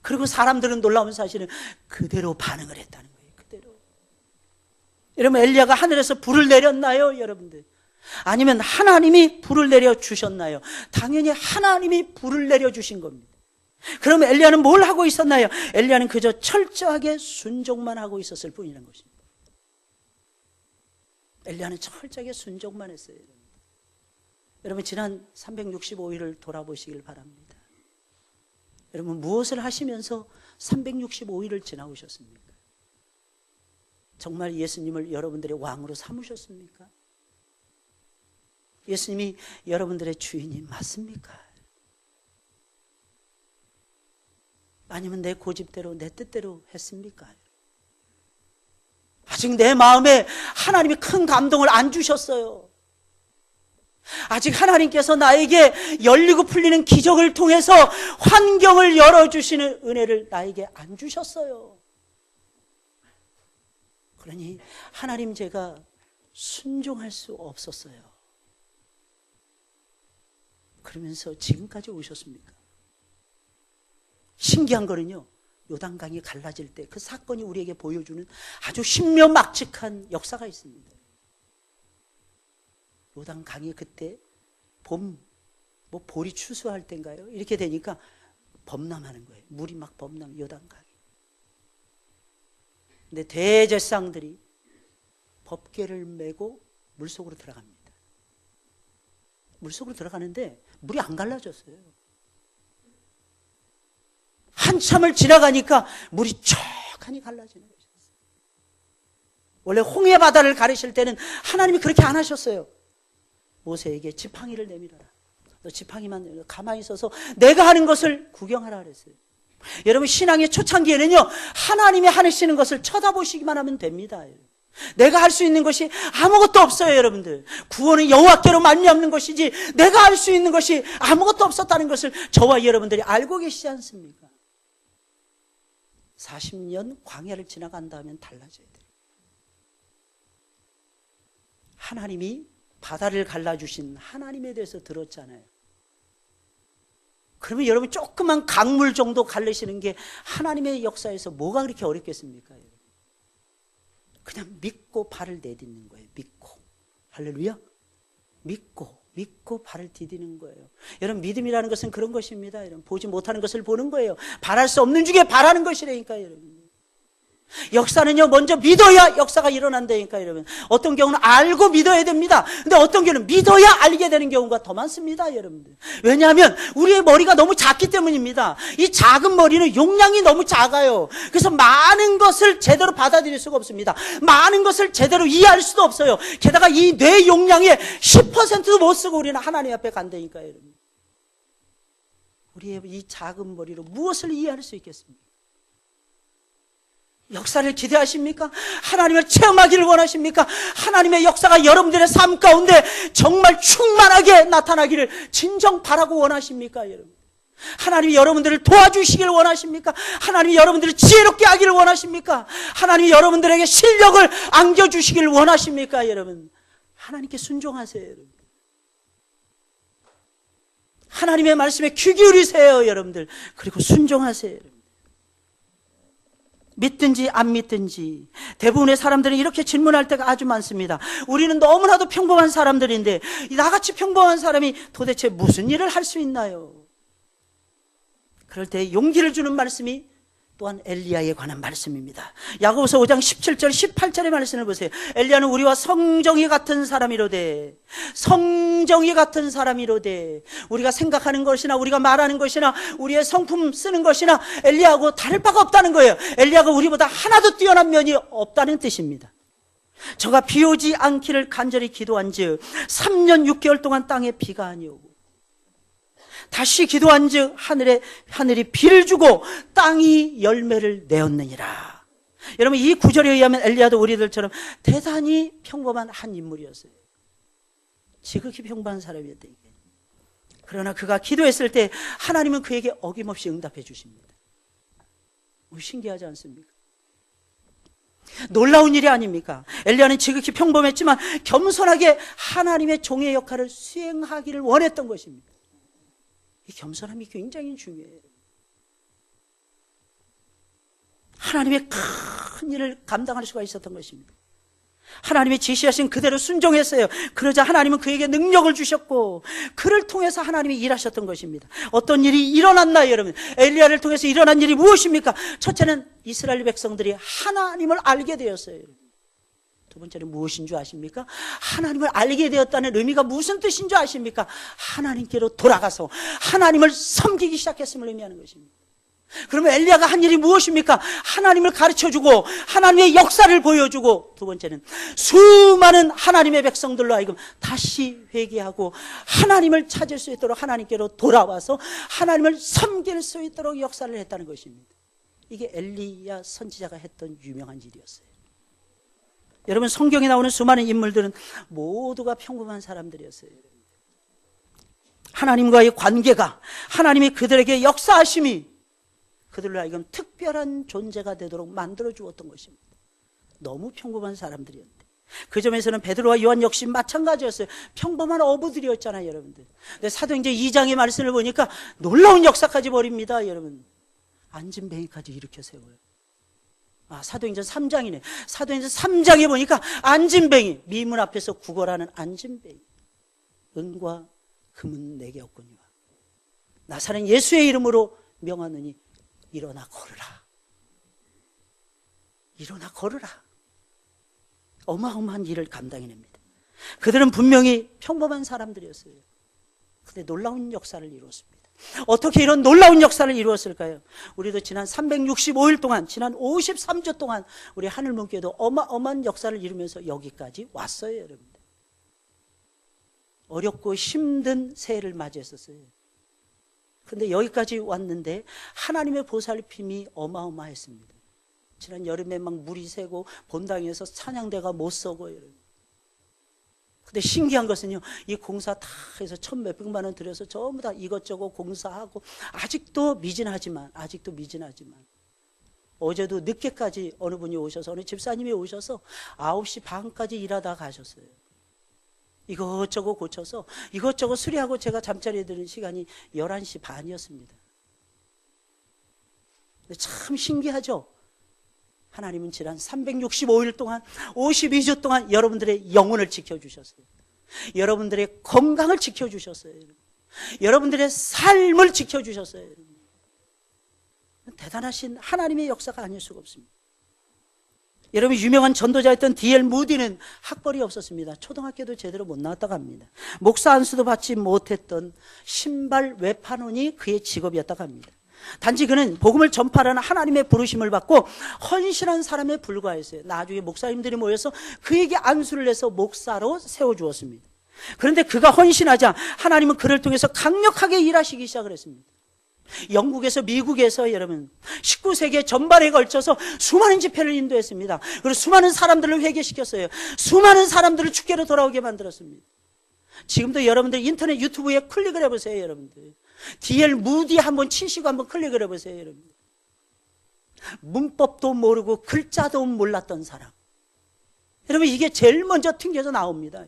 그리고 사람들은 놀라운 사실은 그대로 반응을 했다는 거예요. 그대로. 여러분, 엘리야가 하늘에서 불을 내렸나요, 여러분들? 아니면 하나님이 불을 내려주셨나요? 당연히 하나님이 불을 내려주신 겁니다. 그럼 엘리야는 뭘 하고 있었나요? 엘리야는 그저 철저하게 순종만 하고 있었을 뿐이라는 것입니다. 엘리야는 철저하게 순종만 했어요. 여러분, 지난 365일을 돌아보시길 바랍니다. 여러분, 무엇을 하시면서 365일을 지나오셨습니까? 정말 예수님을 여러분들의 왕으로 삼으셨습니까? 예수님이 여러분들의 주인이 맞습니까? 아니면 내 고집대로 내 뜻대로 했습니까? 아직 내 마음에 하나님이 큰 감동을 안 주셨어요. 아직 하나님께서 나에게 열리고 풀리는 기적을 통해서 환경을 열어주시는 은혜를 나에게 안 주셨어요. 그러니 하나님 제가 순종할 수 없었어요. 그러면서 지금까지 오셨습니까? 신기한 거는요, 요단강이 갈라질 때 그 사건이 우리에게 보여주는 아주 신묘막측한 역사가 있습니다. 요단강이 그때 볼이 추수할 때인가요? 이렇게 되니까 범람하는 거예요. 물이 막 요단강이. 근데 대제사장들이 법궤를 메고 물속으로 들어갑니다. 물속으로 들어가는데 물이 안 갈라졌어요. 한참을 지나가니까 물이 촉하니 갈라지는 것이었어요. 원래 홍해 바다를 가르실 때는 하나님이 그렇게 안 하셨어요. 모세에게 지팡이를 내밀어라. 너 지팡이만 가만히 있어서 내가 하는 것을 구경하라 그랬어요. 여러분, 신앙의 초창기에는요, 하나님이 하시는 것을 쳐다보시기만 하면 됩니다. 내가 할 수 있는 것이 아무것도 없어요, 여러분들. 구원은 여호와께로 말미암는 것이지 내가 할 수 있는 것이 아무것도 없었다는 것을 저와 여러분들이 알고 계시지 않습니까? 40년 광야를 지나간다면 달라져야 돼요. 하나님이 바다를 갈라주신 하나님에 대해서 들었잖아요. 그러면 여러분, 조그만 강물 정도 갈르시는 게 하나님의 역사에서 뭐가 그렇게 어렵겠습니까? 그냥 믿고 발을 내딛는 거예요. 믿고. 할렐루야. 믿고 발을 디디는 거예요. 여러분, 믿음이라는 것은 그런 것입니다. 여러분, 보지 못하는 것을 보는 거예요. 바랄 수 없는 중에 바라는 것이라니까요, 여러분. 역사는요, 먼저 믿어야 역사가 일어난다니까, 여러분. 어떤 경우는 알고 믿어야 됩니다. 근데 어떤 경우는 믿어야 알게 되는 경우가 더 많습니다, 여러분들. 왜냐하면 우리의 머리가 너무 작기 때문입니다. 이 작은 머리는 용량이 너무 작아요. 그래서 많은 것을 제대로 받아들일 수가 없습니다. 많은 것을 제대로 이해할 수도 없어요. 게다가 이 뇌 용량의 10%도 못 쓰고 우리는 하나님 앞에 간다니까요, 여러분. 우리의 이 작은 머리로 무엇을 이해할 수 있겠습니까? 역사를 기대하십니까? 하나님을 체험하기를 원하십니까? 하나님의 역사가 여러분들의 삶 가운데 정말 충만하게 나타나기를 진정 바라고 원하십니까, 여러분? 하나님이 여러분들을 도와주시기를 원하십니까? 하나님이 여러분들을 지혜롭게 하기를 원하십니까? 하나님이 여러분들에게 실력을 안겨주시기를 원하십니까, 여러분? 하나님께 순종하세요, 여러분. 하나님의 말씀에 귀 기울이세요, 여러분들. 그리고 순종하세요, 여러분. 믿든지 안 믿든지. 대부분의 사람들은 이렇게 질문할 때가 아주 많습니다. 우리는 너무나도 평범한 사람들인데 나같이 평범한 사람이 도대체 무슨 일을 할 수 있나요? 그럴 때 용기를 주는 말씀이 또한 엘리야에 관한 말씀입니다. 야고보서 5장 17절 18절의 말씀을 보세요. 엘리야는 우리와 성정이 같은 사람이로되, 성정이 같은 사람이로되, 우리가 생각하는 것이나 우리가 말하는 것이나 우리의 성품 쓰는 것이나 엘리야하고 다를 바가 없다는 거예요. 엘리야가 우리보다 하나도 뛰어난 면이 없다는 뜻입니다. 저가 비 오지 않기를 간절히 기도한즉 3년 6개월 동안 땅에 비가 아니오고, 다시 기도한즉 하늘이 비를 주고 땅이 열매를 내었느니라. 여러분, 이 구절에 의하면 엘리야도 우리들처럼 대단히 평범한 한 인물이었어요. 지극히 평범한 사람이었다. 그러나 그가 기도했을 때 하나님은 그에게 어김없이 응답해 주십니다. 신기하지 않습니까? 놀라운 일이 아닙니까? 엘리야는 지극히 평범했지만 겸손하게 하나님의 종의 역할을 수행하기를 원했던 것입니다. 이 겸손함이 굉장히 중요해요. 하나님의 큰 일을 감당할 수가 있었던 것입니다. 하나님의 지시하신 그대로 순종했어요. 그러자 하나님은 그에게 능력을 주셨고 그를 통해서 하나님이 일하셨던 것입니다. 어떤 일이 일어났나요, 여러분? 엘리야를 통해서 일어난 일이 무엇입니까? 첫째는 이스라엘 백성들이 하나님을 알게 되었어요. 두 번째는 무엇인 줄 아십니까? 하나님을 알게 되었다는 의미가 무슨 뜻인 줄 아십니까? 하나님께로 돌아가서 하나님을 섬기기 시작했음을 의미하는 것입니다. 그러면 엘리야가 한 일이 무엇입니까? 하나님을 가르쳐주고 하나님의 역사를 보여주고, 두 번째는 수많은 하나님의 백성들로 하여금 다시 회개하고 하나님을 찾을 수 있도록 하나님께로 돌아와서 하나님을 섬길 수 있도록 역사를 했다는 것입니다. 이게 엘리야 선지자가 했던 유명한 일이었어요. 여러분, 성경에 나오는 수많은 인물들은 모두가 평범한 사람들이었어요. 하나님과의 관계가, 하나님이 그들에게 역사하심이 그들로 하여금 특별한 존재가 되도록 만들어 주었던 것입니다. 너무 평범한 사람들이었는데, 그 점에서는 베드로와 요한 역시 마찬가지였어요. 평범한 어부들이었잖아요, 여러분들. 근데 사도행전 2장의 말씀을 보니까 놀라운 역사까지 벌입니다, 여러분. 안진뱅이까지 일으켜 세워요. 사도행전 3장이네. 사도행전 3장에 보니까 안진뱅이, 미문 앞에서 구걸하는 안진뱅이. 은과 금은 내게 없거니와 나사렛 예수의 이름으로 명하느니 일어나 걸으라. 일어나 걸으라. 어마어마한 일을 감당해냅니다. 그들은 분명히 평범한 사람들이었어요. 근데 놀라운 역사를 이루었습니다. 어떻게 이런 놀라운 역사를 이루었을까요? 우리도 지난 365일 동안, 지난 53주 동안 우리 하늘문교회도 어마어마한 역사를 이루면서 여기까지 왔어요, 여러분들. 어렵고 힘든 새해를 맞이했었어요. 근데 여기까지 왔는데 하나님의 보살핌이 어마어마했습니다. 지난 여름에 막 물이 새고 본당에서 찬양대가 못 서고, 여러분. 근데 신기한 것은요, 이 공사 다 해서 1,000몇백만 원 들여서 전부 다 이것저것 공사하고 아직도 미진하지만 어제도 늦게까지 어느 분이 오셔서, 어느 집사님이 오셔서 9시 반까지 일하다 가셨어요. 이것저것 고쳐서 이것저것 수리하고 제가 잠자리에 드는 시간이 11시 반이었습니다. 근데 참 신기하죠? 하나님은 지난 365일 동안, 52주 동안 여러분들의 영혼을 지켜주셨어요. 여러분들의 건강을 지켜주셨어요. 여러분들의 삶을 지켜주셨어요. 대단하신 하나님의 역사가 아닐 수가 없습니다. 여러분, 유명한 전도자였던 D.L. 무디는 학벌이 없었습니다. 초등학교도 제대로 못 나왔다고 합니다. 목사 안수도 받지 못했던 신발 외판원이 그의 직업이었다고 합니다. 단지 그는 복음을 전파하는 하나님의 부르심을 받고 헌신한 사람에 불과했어요. 나중에 목사님들이 모여서 그에게 안수를 해서 목사로 세워주었습니다. 그런데 그가 헌신하자 하나님은 그를 통해서 강력하게 일하시기 시작을 했습니다. 영국에서 미국에서 여러분 19세기 전반에 걸쳐서 수많은 집회를 인도했습니다. 그리고 수많은 사람들을 회개시켰어요. 수많은 사람들을 주께로 돌아오게 만들었습니다. 지금도 여러분들 인터넷 유튜브에 클릭을 해보세요. 여러분들 D.L. 무디 한번 치시고 한번 클릭을 해보세요. 여러분, 문법도 모르고 글자도 몰랐던 사람, 여러분 이게 제일 먼저 튕겨서 나옵니다.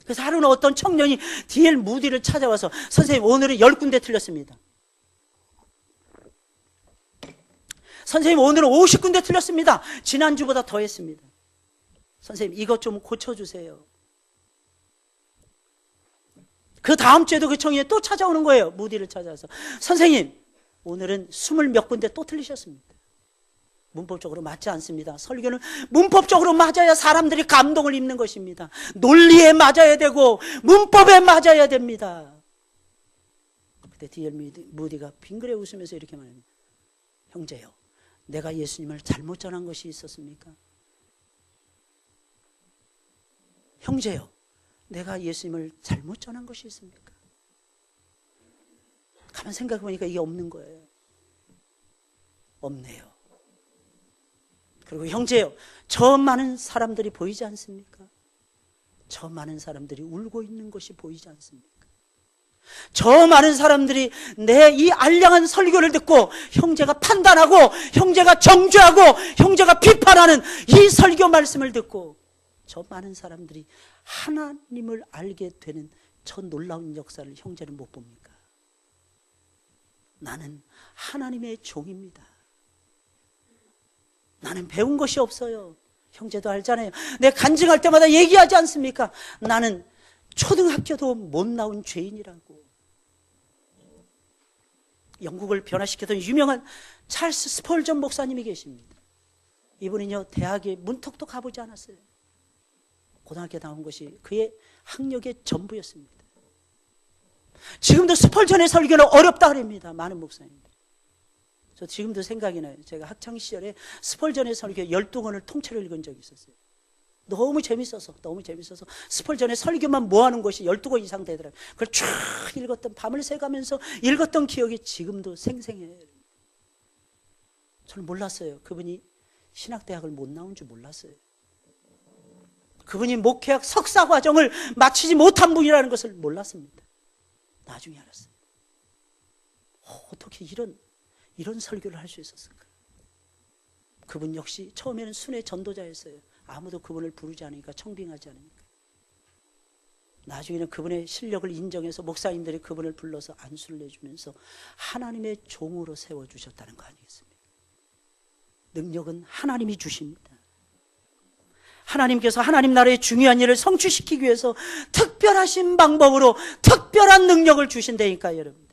그래서 하루는 어떤 청년이 D.L. 무디를 찾아와서 선생님 오늘은 10군데 틀렸습니다. 선생님 오늘은 50군데 틀렸습니다. 지난주보다 더 했습니다. 선생님 이것 좀 고쳐주세요. 그 다음 주에도 그 청년이 또 찾아오는 거예요. 무디를 찾아와서 선생님 오늘은 20몇 군데 또 틀리셨습니다. 문법적으로 맞지 않습니다. 설교는 문법적으로 맞아야 사람들이 감동을 입는 것입니다. 논리에 맞아야 되고 문법에 맞아야 됩니다. 그때 D.L. 무디가 빙그레 웃으면서 이렇게 말합니다. 형제요, 내가 예수님을 잘못 전한 것이 있었습니까? 형제요, 내가 예수님을 잘못 전한 것이 있습니까? 가만 생각해 보니까 이게 없는 거예요. 없네요. 그리고 형제요, 저 많은 사람들이 보이지 않습니까? 저 많은 사람들이 울고 있는 것이 보이지 않습니까? 저 많은 사람들이 내 이 알량한 설교를 듣고 형제가 판단하고 형제가 정죄하고 형제가 비판하는 이 설교 말씀을 듣고 저 많은 사람들이 하나님을 알게 되는 저 놀라운 역사를 형제는 못 봅니까? 나는 하나님의 종입니다. 나는 배운 것이 없어요. 형제도 알잖아요. 내가 간증할 때마다 얘기하지 않습니까? 나는 초등학교도 못 나온 죄인이라고. 영국을 변화시켰던 유명한 찰스 스펄전 목사님이 계십니다. 이분은요, 대학에 문턱도 가보지 않았어요. 고등학교 나온 것이 그의 학력의 전부였습니다. 지금도 스펄전의 설교는 어렵다 그럽니다. 많은 목사님들. 저 지금도 생각이 나요. 제가 학창시절에 스펄전의 설교 12권을 통째로 읽은 적이 있었어요. 너무 재밌어서 스펄전의 설교만 모아놓은 것이 12권 이상 되더라고요. 그걸 쫙 읽었던, 밤을 새가면서 읽었던 기억이 지금도 생생해요. 저는 몰랐어요. 그분이 신학대학을 못 나온 줄 몰랐어요. 그분이 목회학 석사 과정을 마치지 못한 분이라는 것을 몰랐습니다. 나중에 알았어요. 어떻게 이런 설교를 할 수 있었을까? 그분 역시 처음에는 순회 전도자였어요. 아무도 그분을 부르지 않으니까, 청빙하지 않으니까. 나중에는 그분의 실력을 인정해서 목사님들이 그분을 불러서 안수를 내주면서 하나님의 종으로 세워주셨다는 거 아니겠습니까? 능력은 하나님이 주십니다. 하나님께서 하나님 나라의 중요한 일을 성취시키기 위해서 특별하신 방법으로 특별한 능력을 주신다니까요, 여러분.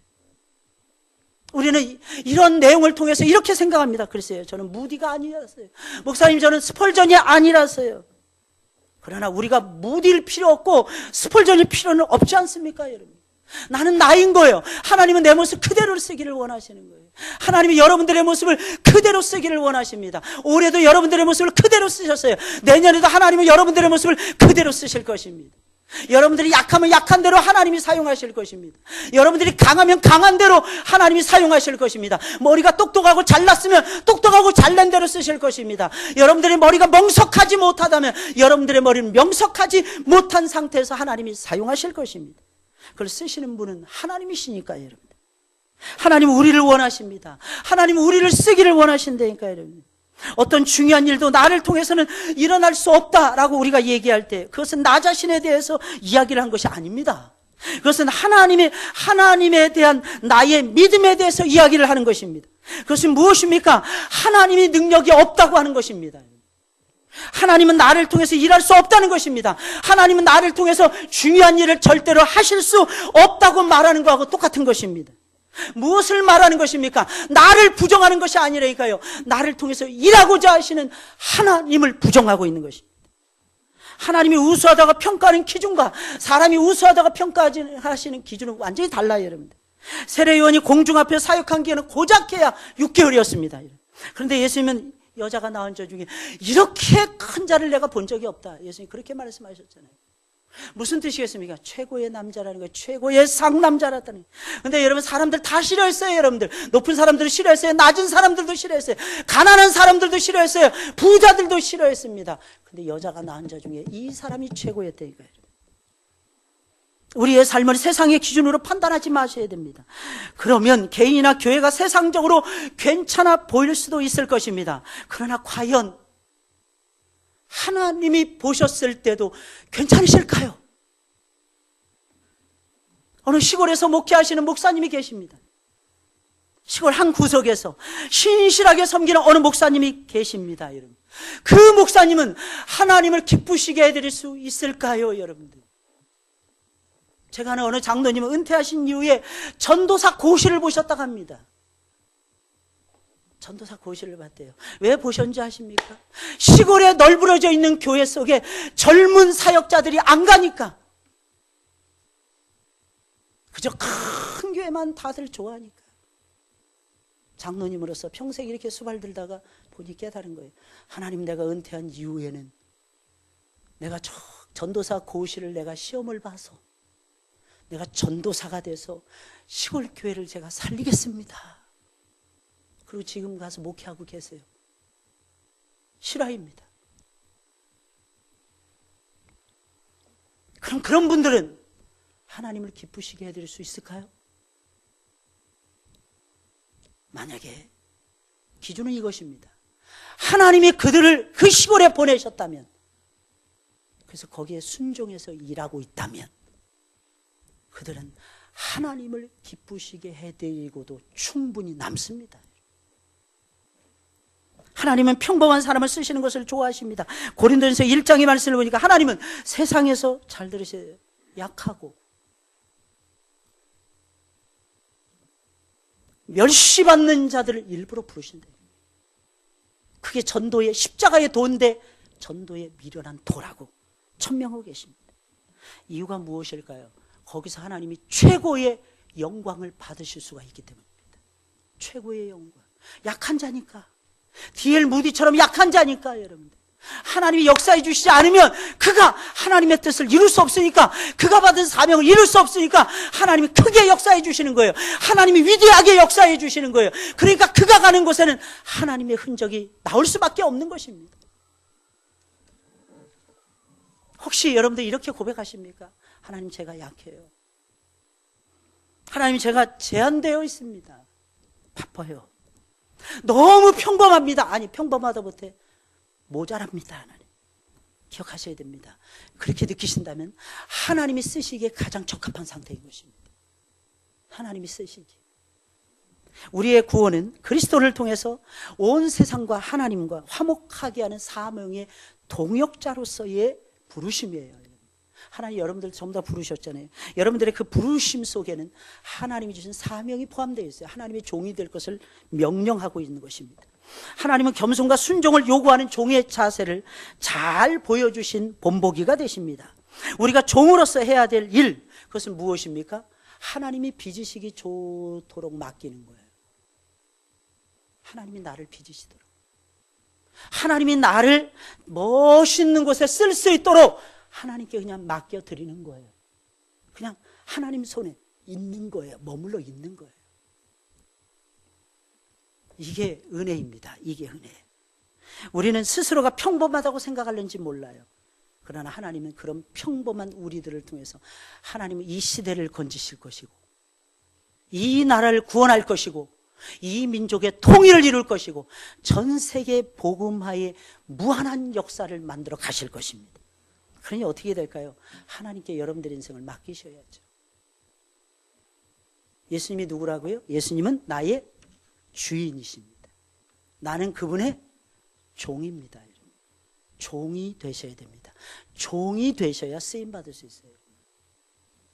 우리는 이런 내용을 통해서 이렇게 생각합니다. 글쎄요, 저는 무디가 아니라서요. 목사님, 저는 스펄전이 아니라서요. 그러나 우리가 무디일 필요 없고 스펄전일 필요는 없지 않습니까, 여러분? 나는 나인 거예요. 하나님은 내 모습 그대로 쓰기를 원하시는 거예요. 하나님이 여러분들의 모습을 그대로 쓰기를 원하십니다. 올해도 여러분들의 모습을 그대로 쓰셨어요. 내년에도 하나님은 여러분들의 모습을 그대로 쓰실 것입니다. 여러분들이 약하면 약한 대로 하나님이 사용하실 것입니다. 여러분들이 강하면 강한 대로 하나님이 사용하실 것입니다. 머리가 똑똑하고 잘났으면 똑똑하고 잘난 대로 쓰실 것입니다. 여러분들의 머리가 명석하지 못하다면 여러분들의 머리는 명석하지 못한 상태에서 하나님이 사용하실 것입니다. 그걸 쓰시는 분은 하나님이시니까요, 여러분. 하나님은 우리를 원하십니다. 하나님은 우리를 쓰기를 원하신다니까요, 여러분. 어떤 중요한 일도 나를 통해서는 일어날 수 없다라고 우리가 얘기할 때 그것은 나 자신에 대해서 이야기를 한 것이 아닙니다. 그것은 하나님에 대한 나의 믿음에 대해서 이야기를 하는 것입니다. 그것은 무엇입니까? 하나님이 능력이 없다고 하는 것입니다. 하나님은 나를 통해서 일할 수 없다는 것입니다. 하나님은 나를 통해서 중요한 일을 절대로 하실 수 없다고 말하는 것하고 똑같은 것입니다. 무엇을 말하는 것입니까? 나를 부정하는 것이 아니라니까요. 나를 통해서 일하고자 하시는 하나님을 부정하고 있는 것입니다. 하나님이 우수하다가 평가하는 기준과 사람이 우수하다가 평가하시는 기준은 완전히 달라요, 여러분들. 세례요한이 공중 앞에 사역한 기간은 고작 해야 6개월이었습니다. 그런데 예수님은 여자가 낳은 자 중에 이렇게 큰 자를 내가 본 적이 없다. 예수님 그렇게 말씀하셨잖아요. 무슨 뜻이겠습니까? 최고의 남자라는 거예요. 최고의 상남자라다는 거예요. 근데 여러분, 사람들 다 싫어했어요, 여러분들. 높은 사람들도 싫어했어요. 낮은 사람들도 싫어했어요. 가난한 사람들도 싫어했어요. 부자들도 싫어했습니다. 근데 여자가 낳은 자 중에 이 사람이 최고였다니까요. 우리의 삶을 세상의 기준으로 판단하지 마셔야 됩니다. 그러면 개인이나 교회가 세상적으로 괜찮아 보일 수도 있을 것입니다. 그러나 과연 하나님이 보셨을 때도 괜찮으실까요? 어느 시골에서 목회하시는 목사님이 계십니다. 시골 한 구석에서 신실하게 섬기는 어느 목사님이 계십니다, 여러분. 그 목사님은 하나님을 기쁘시게 해드릴 수 있을까요, 여러분들? 제가 아는 어느 장로님은 은퇴하신 이후에 전도사 고시를 보셨다고 합니다. 전도사 고시를 봤대요. 왜 보셨는지 아십니까? 시골에 널브러져 있는 교회 속에 젊은 사역자들이 안 가니까. 그저 큰 교회만 다들 좋아하니까. 장로님으로서 평생 이렇게 수발들다가 보니 깨달은 거예요. 하나님, 내가 은퇴한 이후에는 내가 전도사 고시를 내가 시험을 봐서 내가 전도사가 돼서 시골 교회를 제가 살리겠습니다. 그리고 지금 가서 목회하고 계세요. 실화입니다. 그럼 그런 분들은 하나님을 기쁘시게 해드릴 수 있을까요? 만약에 기준은 이것입니다. 하나님이 그들을 그 시골에 보내셨다면, 그래서 거기에 순종해서 일하고 있다면 그들은 하나님을 기쁘시게 해드리고도 충분히 남습니다. 하나님은 평범한 사람을 쓰시는 것을 좋아하십니다. 고린도전서 1장의 말씀을 보니까 하나님은 세상에서 잘 들으세요. 약하고 멸시받는 자들을 일부러 부르신대요. 그게 전도의 십자가의 도인데 전도의 미련한 도라고 천명하고 계십니다. 이유가 무엇일까요? 거기서 하나님이 최고의 영광을 받으실 수가 있기 때문입니다. 최고의 영광. 약한 자니까. D.L. 무디처럼 약한 자니까, 여러분들. 하나님이 역사해 주시지 않으면 그가 하나님의 뜻을 이룰 수 없으니까, 그가 받은 사명을 이룰 수 없으니까 하나님이 크게 역사해 주시는 거예요. 하나님이 위대하게 역사해 주시는 거예요. 그러니까 그가 가는 곳에는 하나님의 흔적이 나올 수밖에 없는 것입니다. 혹시 여러분들 이렇게 고백하십니까? 하나님, 제가 약해요. 하나님, 제가 제한되어 있습니다. 바빠요. 너무 평범합니다. 아니, 평범하다 못해 모자랍니다. 하나님, 기억하셔야 됩니다. 그렇게 느끼신다면 하나님이 쓰시기에 가장 적합한 상태인 것입니다. 하나님이 쓰시기. 우리의 구원은 그리스도를 통해서 온 세상과 하나님과 화목하게 하는 사명의 동역자로서의 부르심이에요. 하나님, 여러분들 전부 다 부르셨잖아요. 여러분들의 그 부르심 속에는 하나님이 주신 사명이 포함되어 있어요. 하나님의 종이 될 것을 명령하고 있는 것입니다. 하나님은 겸손과 순종을 요구하는 종의 자세를 잘 보여주신 본보기가 되십니다. 우리가 종으로서 해야 될 일, 그것은 무엇입니까? 하나님이 빚으시기 좋도록 맡기는 거예요. 하나님이 나를 빚으시도록, 하나님이 나를 멋있는 곳에 쓸 수 있도록 하나님께 그냥 맡겨드리는 거예요. 그냥 하나님 손에 있는 거예요. 머물러 있는 거예요. 이게 은혜입니다. 이게 은혜. 우리는 스스로가 평범하다고 생각하는지 몰라요. 그러나 하나님은 그런 평범한 우리들을 통해서 하나님은 이 시대를 건지실 것이고, 이 나라를 구원할 것이고, 이 민족의 통일을 이룰 것이고, 전 세계 복음화의 무한한 역사를 만들어 가실 것입니다. 그러니 어떻게 될까요? 하나님께 여러분들의 인생을 맡기셔야죠. 예수님이 누구라고요? 예수님은 나의 주인이십니다. 나는 그분의 종입니다. 종이 되셔야 됩니다. 종이 되셔야 쓰임받을 수 있어요.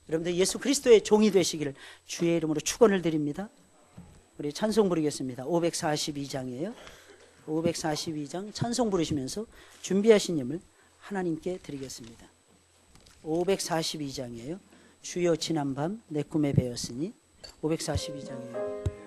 여러분들 예수 그리스도의 종이 되시기를 주의 이름으로 축원을 드립니다. 우리 찬송 부르겠습니다. 542장이에요. 542장 찬송 부르시면서 준비하신 힘을 하나님께 드리겠습니다. 542장이에요. 주여 지난밤 내 꿈에 배었으니. 542장이에요.